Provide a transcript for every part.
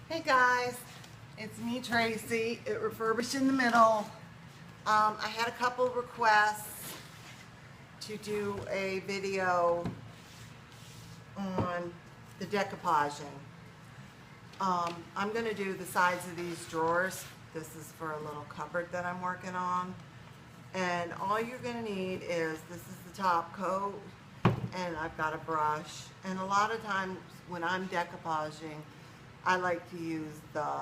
Hey guys, it's me Tracy at Refurbish in the Middle. I had a couple requests to do a video on the decoupaging. I'm going to do the sides of these drawers. This is for a little cupboard that I'm working on. And all you're going to need is, this is the top coat, and I've got a brush. And a lot of times when I'm decoupaging, I like to use the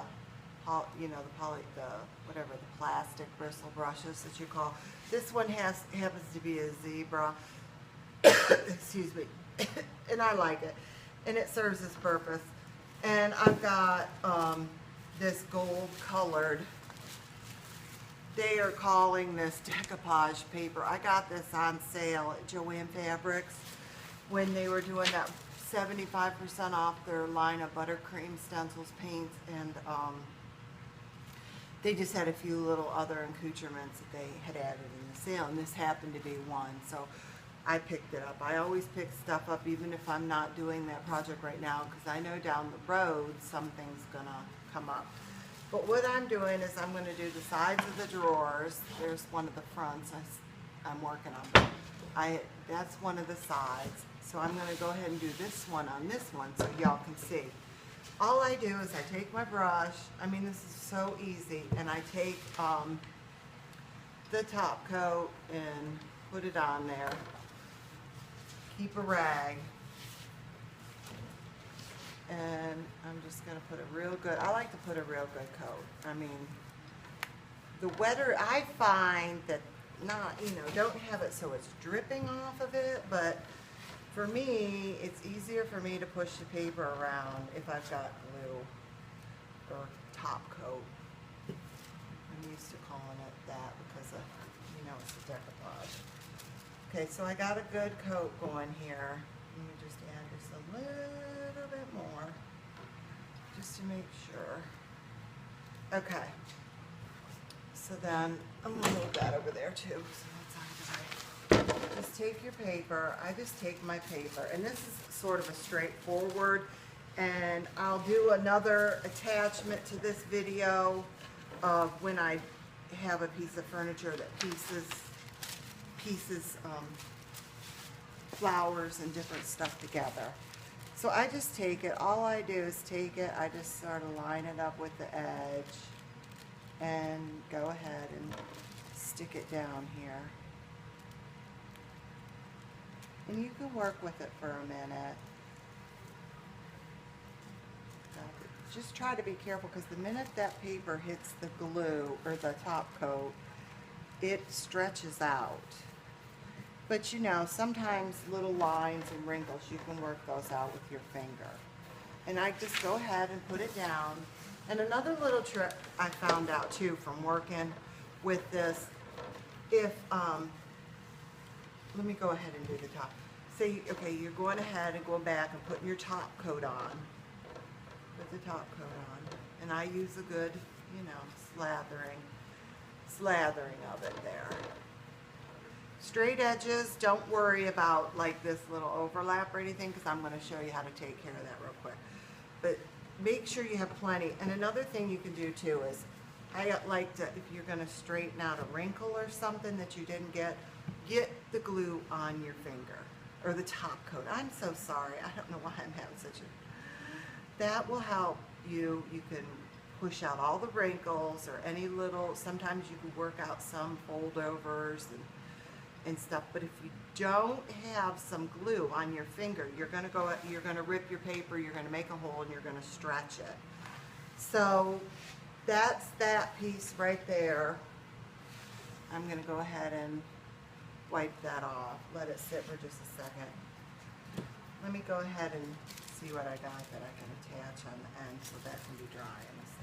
plastic bristle brushes that you call. This one happens to be a zebra. Excuse me. And I like it. And it serves its purpose. And I've got this gold colored, they are calling this decoupage paper. I got this on sale at Joann Fabrics when they were doing that 75% off their line of buttercream stencils, paints, and they just had a few little other accoutrements that they had added in the sale, and this happened to be one, so I picked it up. I always pick stuff up even if I'm not doing that project right now, because I know down the road something's gonna come up. But what I'm doing is I'm going to do the sides of the drawers. There's one of the fronts I'm working on. That's one of the sides. So I'm going to go ahead and do this one on this one so y'all can see. All I do is I take my brush. I mean, this is so easy. And I take the top coat and put it on there. Keep a rag. And I'm just going to put a real good, I like to put a real good coat. I mean, the wetter, I find that don't have it so it's dripping off of it, but for me, it's easier for me to push the paper around if I've got glue or top coat. I'm used to calling it that because of, it's a decoupage. Okay, so I got a good coat going here. Let me just add just a little bit more, just to make sure. Okay. So then, I'm going to move that over there too. So that's out of the way. Just take your paper. I just take my paper, and this is sort of a straightforward, and I'll do another attachment to this video of when I have a piece of furniture that pieces flowers and different stuff together. So I just take it, all I do is take it, I just sort of line it up with the edge and go ahead and stick it down here. And you can work with it for a minute. Just try to be careful, because the minute that paper hits the glue or the top coat, it stretches out. But sometimes little lines and wrinkles, you can work those out with your finger. And I just go ahead and put it down. And another little trick I found out too from working with this, let me go ahead and do the top. Say, okay, you're going ahead and going back and putting your top coat on. Put the top coat on. And I use a good, slathering of it there. Straight edges, don't worry about like this little overlap or anything, because I'm going to show you how to take care of that real quick. But make sure you have plenty. And another thing you can do too is, I like to, if you're going to straighten out a wrinkle or something that you didn't get the glue on your finger, or the top coat. I'm so sorry. I don't know why I'm having such a... That will help you. You can push out all the wrinkles or any little, sometimes you can work out some foldovers and stuff, but if you don't have some glue on your finger, you're going to rip your paper, you're going to make a hole, and you're going to stretch it. So that's that piece right there. I'm going to go ahead and wipe that off. Let it sit for just a second. Let me go ahead and see what I got that I can attach on the end so that can be dry in a sec.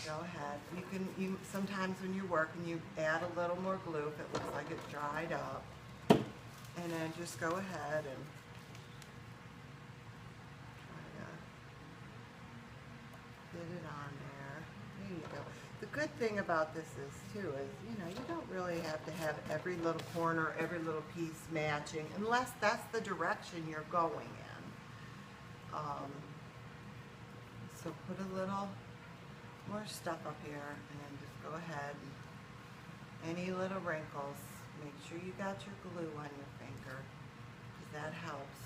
Go ahead. You sometimes when you're working, you add a little more glue if it looks like it's dried up, and then just go ahead and try to get it on there. There you go. The good thing about this is too is you don't really have to have every little corner, every little piece matching, unless that's the direction you're going in. So put a little more stuff up here and then just go ahead and any little wrinkles, make sure you got your glue on your finger because that helps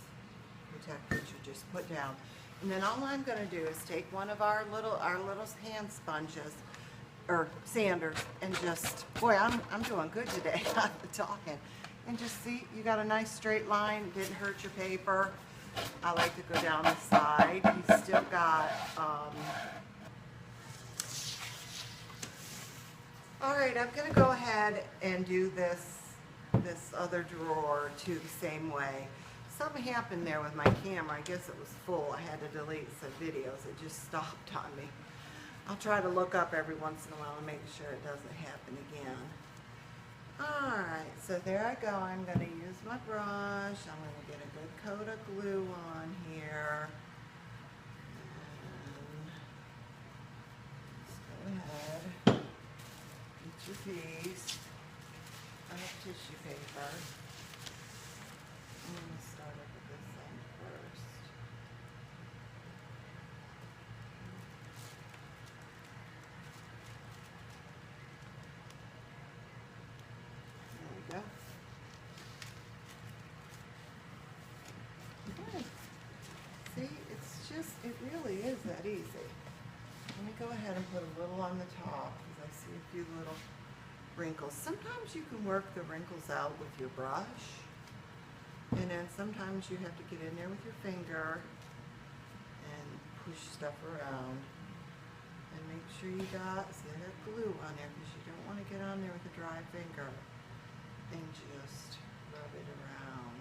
protect what you just put down. And then all I'm going to do is take one of our little hand sponges or sanders and just, boy, I'm doing good today on the talking. And just see, you got a nice straight line, didn't hurt your paper. I like to go down the side. You still got, all right, I'm going to go ahead and do this other drawer too the same way. Something happened there with my camera. I guess it was full. I had to delete some videos. It just stopped on me. I'll try to look up every once in a while and make sure it doesn't happen again. Alright, so there I go. I'm going to use my brush. I'm going to get a good coat of glue on here. And just go ahead. Get your piece of tissue paper. I'm going to start up at this end first. There we go. Okay. See, it's just, it really is that easy. Let me go ahead and put a little on the top because I see a few little wrinkles. Sometimes you can work the wrinkles out with your brush. And then sometimes you have to get in there with your finger and push stuff around. And make sure you got, see I got glue on there because you don't want to get on there with a dry finger. And just rub it around.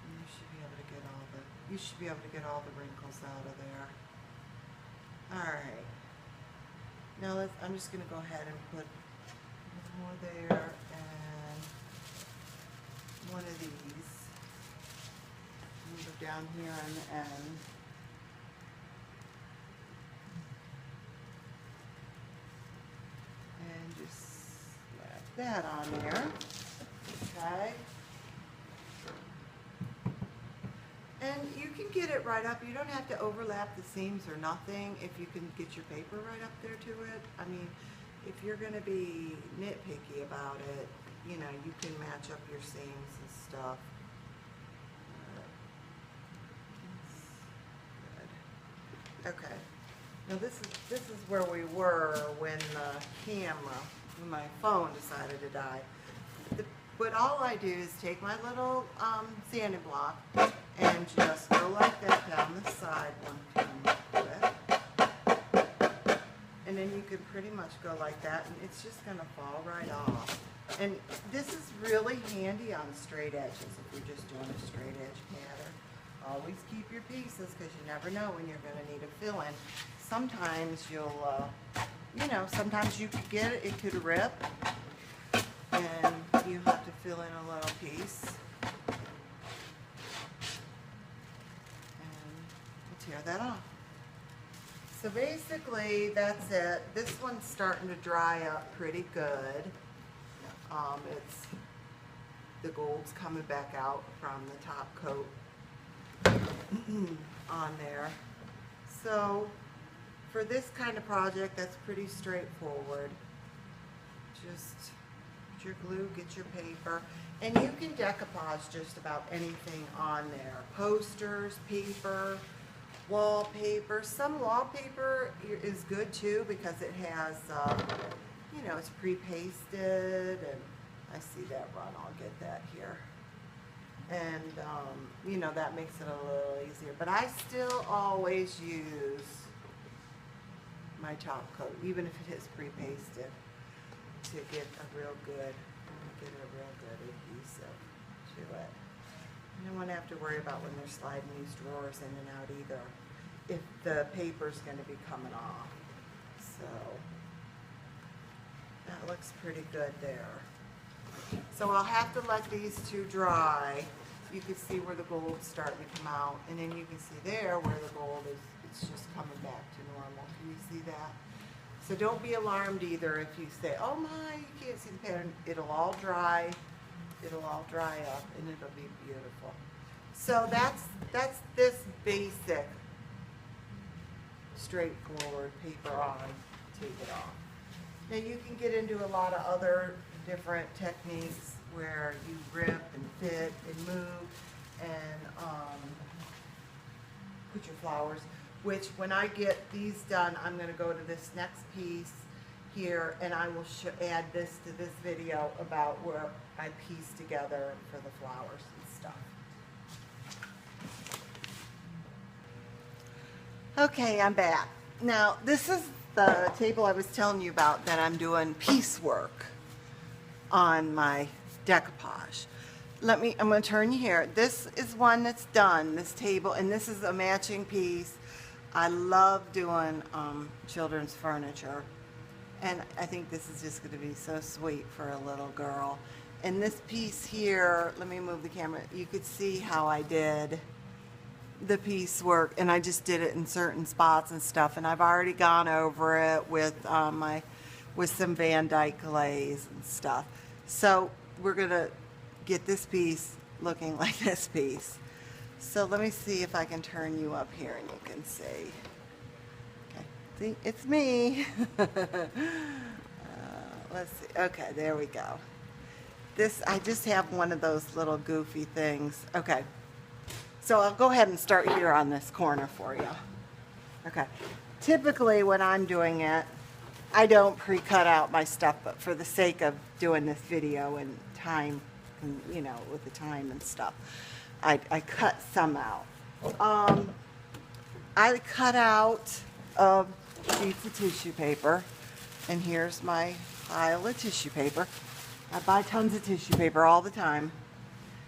And you should be able to get all the wrinkles out of there. Alright. Now I'm just going to go ahead and put more there and one of these. Move it down here on the end. And just slap that on there. Okay. And you can get it right up. You don't have to overlap the seams or nothing if you can get your paper right up there to it. I mean, if you're going to be nitpicky about it, you know, you can match up your seams and stuff. Good. Okay. Now this is where we were when my phone decided to die. But all I do is take my little sanding block and just go like that down the side one time. And then you can pretty much go like that and it's just going to fall right off. And this is really handy on straight edges if you're just doing a straight edge pattern. Always keep your pieces because you never know when you're going to need a fill-in. Sometimes you'll, you know, sometimes you could get it, it could rip and you have to fill in a little piece. And we'll tear that off. So basically, that's it. This one's starting to dry up pretty good. It's the gold's coming back out from the top coat on there. So for this kind of project, that's pretty straightforward. Just get your glue, get your paper, and you can decoupage just about anything on there. Posters, paper, wallpaper. Some wallpaper is good too because it has, you know, it's pre-pasted, and I see that run. I'll get that here. And, you know, that makes it a little easier. But I still always use my top coat, even if it is pre-pasted, to get a real good adhesive to it. You don't want to have to worry about when they're sliding these drawers in and out either, if the paper's going to be coming off. So that looks pretty good there. So I'll have to let these two dry. You can see where the gold's starting to come out, and then you can see there where the gold is, it's just coming back to normal. Can you see that? So don't be alarmed either if you say, oh my, you can't see the pattern. It'll all dry up and it'll be beautiful. So that's this basic straightforward paper on, take it off. Now you can get into a lot of other different techniques where you rip and fit and move and put your flowers, which when I get these done, I'm going to go to this next piece here and I will add this to this video about where I piece together for the flowers and stuff. Okay, I'm back. Now this is the table I was telling you about that I'm doing piecework on my decoupage. I'm going to turn you here. This is one that's done, this table, and this is a matching piece. I love doing children's furniture, and I think this is just going to be so sweet for a little girl. And this piece here, let me move the camera, you could see how I did the piecework, and I just did it in certain spots and stuff, and I've already gone over it with with some Van Dyke glaze and stuff. So we're gonna get this piece looking like this piece. So let me see if I can turn you up here and you can see. Okay, see, it's me. Let's see. Okay, there we go. This, I just have one of those little goofy things. Okay. So I'll go ahead and start here on this corner for you. Okay. Typically when I'm doing it, I don't pre-cut out my stuff, but for the sake of doing this video and time, and, you know, with the time and stuff, I cut some out. I cut out sheets of tissue paper, and here's my pile of tissue paper. I buy tons of tissue paper all the time,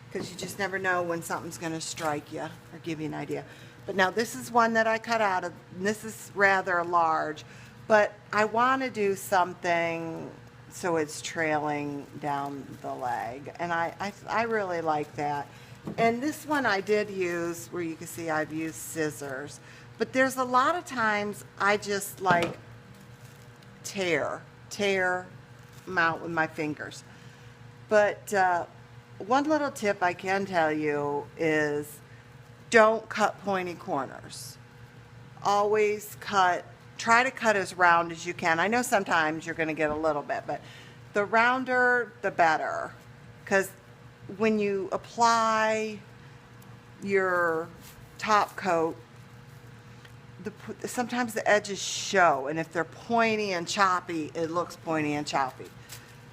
because you just never know when something's going to strike you or give you an idea. But now this is one that I cut out of, and this is rather large, but I want to do something so it's trailing down the leg, and I really like that. And this one I did use, where you can see I've used scissors, but there's a lot of times I just like tear them out with my fingers. But one little tip I can tell you is don't cut pointy corners. Always try to cut as round as you can. I know sometimes you're going to get a little bit, but the rounder the better, because when you apply your top coat, sometimes the edges show, and if they're pointy and choppy, it looks pointy and choppy.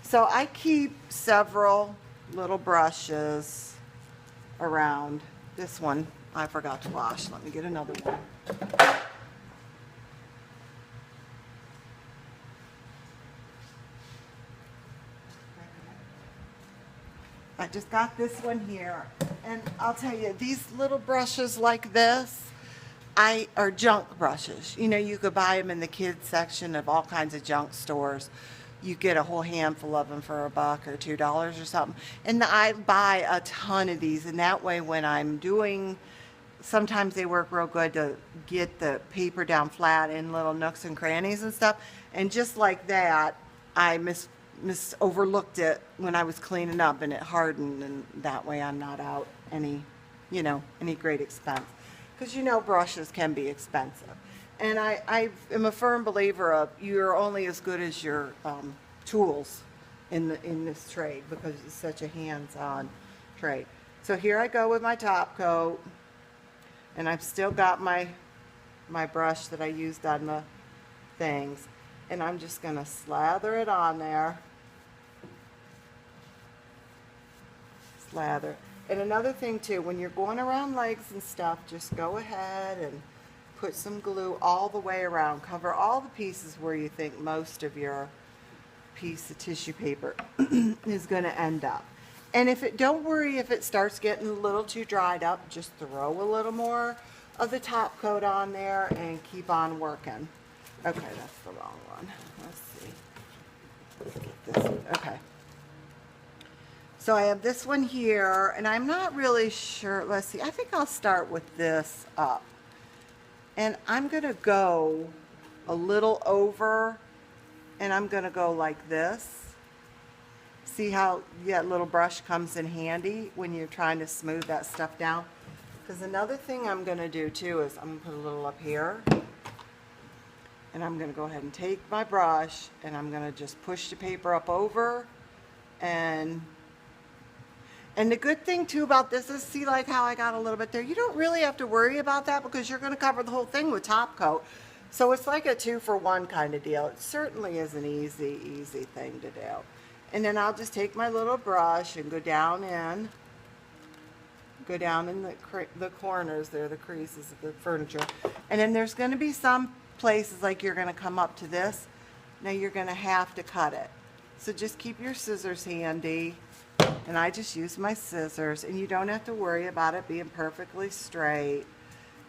So I keep several little brushes around. This one I forgot to wash. Let me get another one. I just got this one here, and I'll tell you, these little brushes like this are junk brushes. You know, you could buy them in the kids section of all kinds of junk stores. You get a whole handful of them for $1 or $2 or something. And I buy a ton of these, and that way when I'm doing, sometimes they work real good to get the paper down flat in little nooks and crannies and stuff. And just like that, I overlooked it when I was cleaning up, and it hardened, and that way I'm not out any great expense. Because you know brushes can be expensive. And I am a firm believer of you're only as good as your tools in this trade, because it's such a hands-on trade. So here I go with my top coat, and I've still got my brush that I used on the things, and I'm just going to slather it on there. Slather. And another thing too, when you're going around legs and stuff, just go ahead and put some glue all the way around. Cover all the pieces where you think most of your piece of tissue paper is going to end up. And don't worry if it starts getting a little too dried up, just throw a little more of the top coat on there and keep on working. Okay, that's the wrong one. Let's see. Let's get this one. Okay. So I have this one here, and I'm not really sure. Let's see. I think I'll start with this up. And I'm going to go a little over, and I'm going to go like this. See how that little brush comes in handy when you're trying to smooth that stuff down? Because another thing I'm going to do too is I'm going to put a little up here. And I'm going to go ahead and take my brush and I'm going to just push the paper up over. And the good thing too about this is, see like how I got a little bit there? You don't really have to worry about that because you're going to cover the whole thing with top coat. So it's like a 2-for-1 kind of deal. It certainly is an easy thing to do. And then I'll just take my little brush and go down in the corners there, the creases of the furniture. And then there's going to be some places like you're going to come up to this. Now you're going to have to cut it. So just keep your scissors handy. And I just use my scissors, and you don't have to worry about it being perfectly straight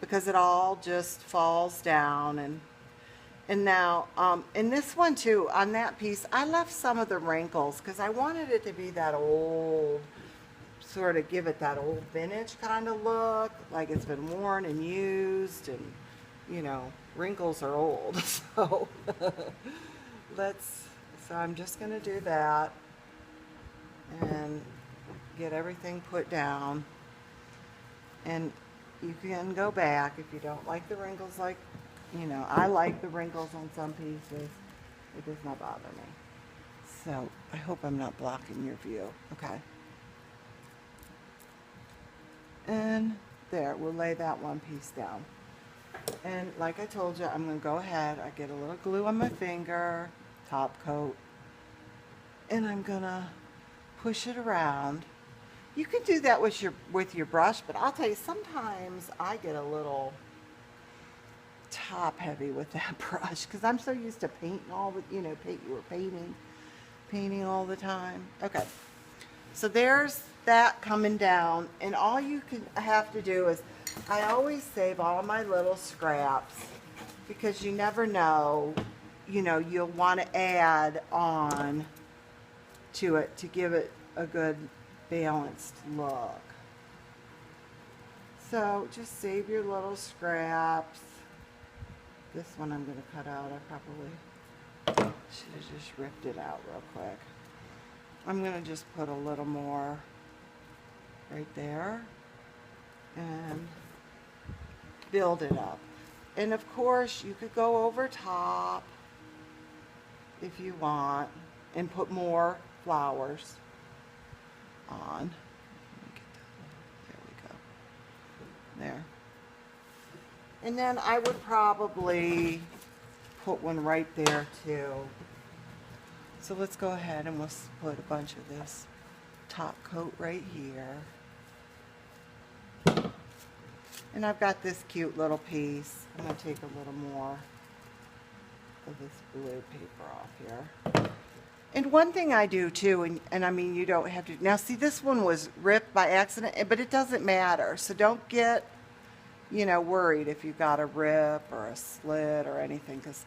because it all just falls down. And now in this one too, on that piece, I left some of the wrinkles because I wanted it to be that old, sort of give it that old vintage kind of look, like it's been worn and used, and you know, wrinkles are old. So so I'm just going to do that and get everything put down. And you can go back if you don't like the wrinkles, like, you know, I like the wrinkles on some pieces. It does not bother me. So I hope I'm not blocking your view. Okay. And there, we'll lay that one piece down. And like I told you, I'm going to go ahead, I get a little glue on my finger, top coat, and I'm going to push it around. You can do that with your brush, but I'll tell you, sometimes I get a little top heavy with that brush because I'm so used to painting all the, you know, painting all the time. Okay, so there's that coming down, and all you have to do is, I always save all my little scraps because you never know, you know, you'll want to add on to it to give it a good balanced look. So just save your little scraps. This one I'm going to cut out. I probably should have just ripped it out real quick. I'm going to just put a little more right there and build it up. And of course you could go over top if you want and put more flowers on. There we go. There. And then I would probably put one right there too. So let's go ahead and we'll put a bunch of this top coat right here. And I've got this cute little piece. I'm going to take a little more of this blue paper off here. And one thing I do too, and I mean, you don't have to, now see, this one was ripped by accident, but it doesn't matter. So don't get, you know, worried if you got a rip or a slit or anything, because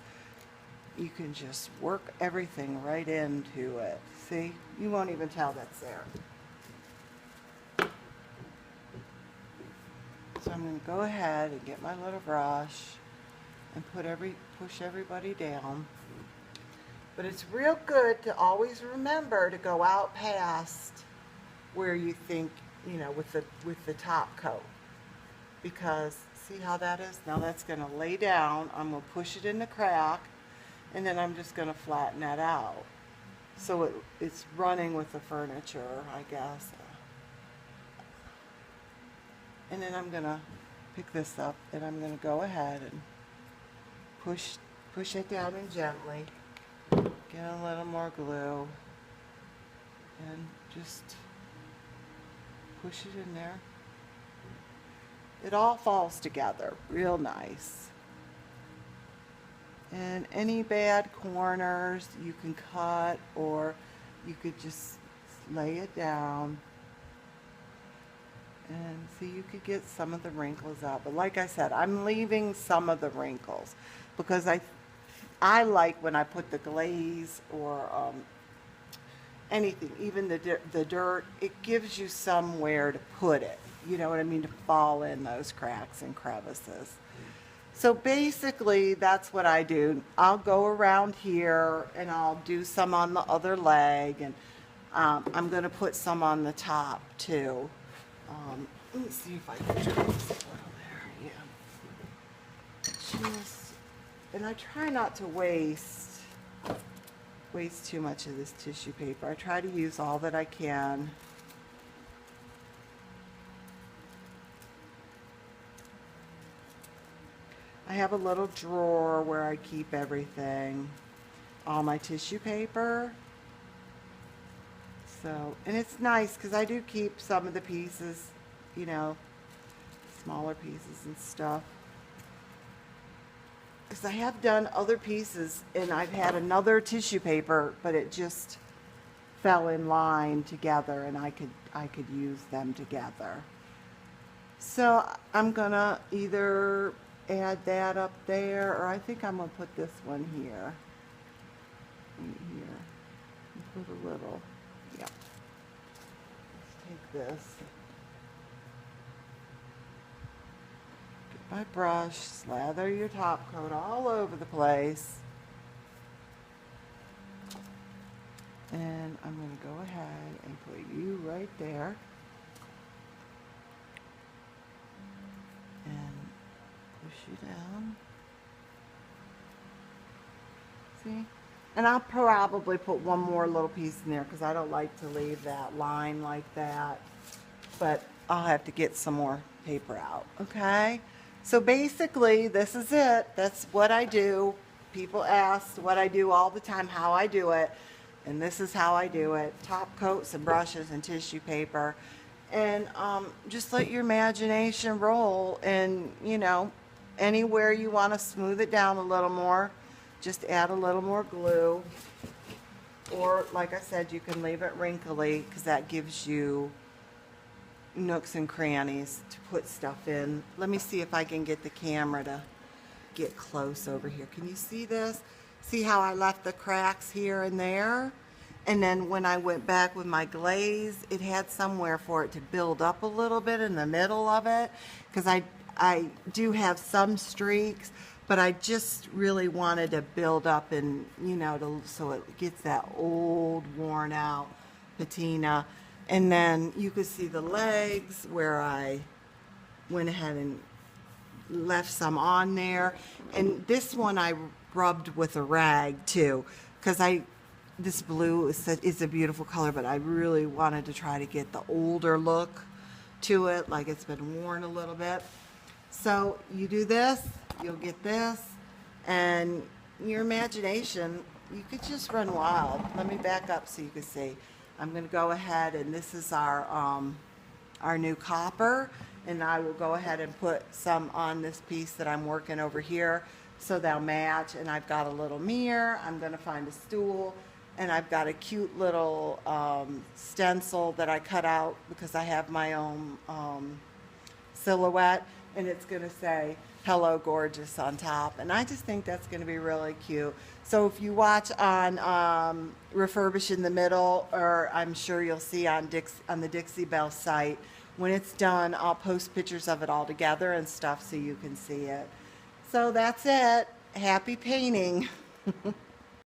you can just work everything right into it. See, you won't even tell that's there. So I'm going to go ahead and get my little brush and push everybody down. But it's real good to always remember to go out past where you think, you know, with the top coat. Because see how that is? Now that's going to lay down. I'm going to push it in the crack, and then I'm just going to flatten that out. So it's running with the furniture, I guess. And then I'm going to pick this up, and I'm going to go ahead and push it down in gently. Get a little more glue. And just push it in there. It all falls together real nice. And any bad corners you can cut, or you could just lay it down. And see, you could get some of the wrinkles out. But like I said, I'm leaving some of the wrinkles because I like when I put the glaze or anything, even the dirt, it gives you somewhere to put it. You know what I mean? To fall in those cracks and crevices. So basically, that's what I do. I'll go around here and I'll do some on the other leg, and I'm going to put some on the top too. Let me see if I can turn this a little there. Yeah. And I try not to waste too much of this tissue paper. I try to use all that I can. I have a little drawer where I keep everything, all my tissue paper. So, and it's nice because I do keep some of the pieces, you know, smaller pieces and stuff. Because I have done other pieces and I've had another tissue paper, but it just fell in line together and I could use them together. So I'm gonna either add that up there, or I think I'm gonna put this one here. Right here. And put a little. Yeah. Let's take this. Get my brush, slather your top coat all over the place. And I'm going to go ahead and put you right there. And push you down. See? And I'll probably put one more little piece in there because I don't like to leave that line like that. But I'll have to get some more paper out, okay? So basically, this is it. That's what I do. People ask what I do all the time, how I do it. And this is how I do it. Top coats and brushes and tissue paper. And just let your imagination roll. And, you know, anywhere you want to smooth it down a little more, just add a little more glue. Or, like I said, you can leave it wrinkly because that gives you nooks and crannies to put stuff in. Let me see if I can get the camera to get close over here. Can you see this? See how I left the cracks here and there? And then when I went back with my glaze, it had somewhere for it to build up a little bit in the middle of it. Because I do have some streaks, but I just really wanted to build up and, you know, so it gets that old, worn out patina. And then you could see the legs where I went ahead and left some on there. And this one I rubbed with a rag too, because this blue is a beautiful color, but I really wanted to try to get the older look to it, like it's been worn a little bit. So you do this, you'll get this, and your imagination, you could just run wild. Let me back up so you can see. I'm going to go ahead, and this is our new copper, and I will go ahead and put some on this piece that I'm working over here so they'll match. And I've got a little mirror. I'm going to find a stool, and I've got a cute little stencil that I cut out because I have my own silhouette, and it's going to say "Hello Gorgeous" on top, and I just think that's going to be really cute. So if you watch on Refurbish in the middle, or I'm sure you'll see on the Dixie Belle site, when it's done, I'll post pictures of it all together and stuff so you can see it. So that's it. Happy painting.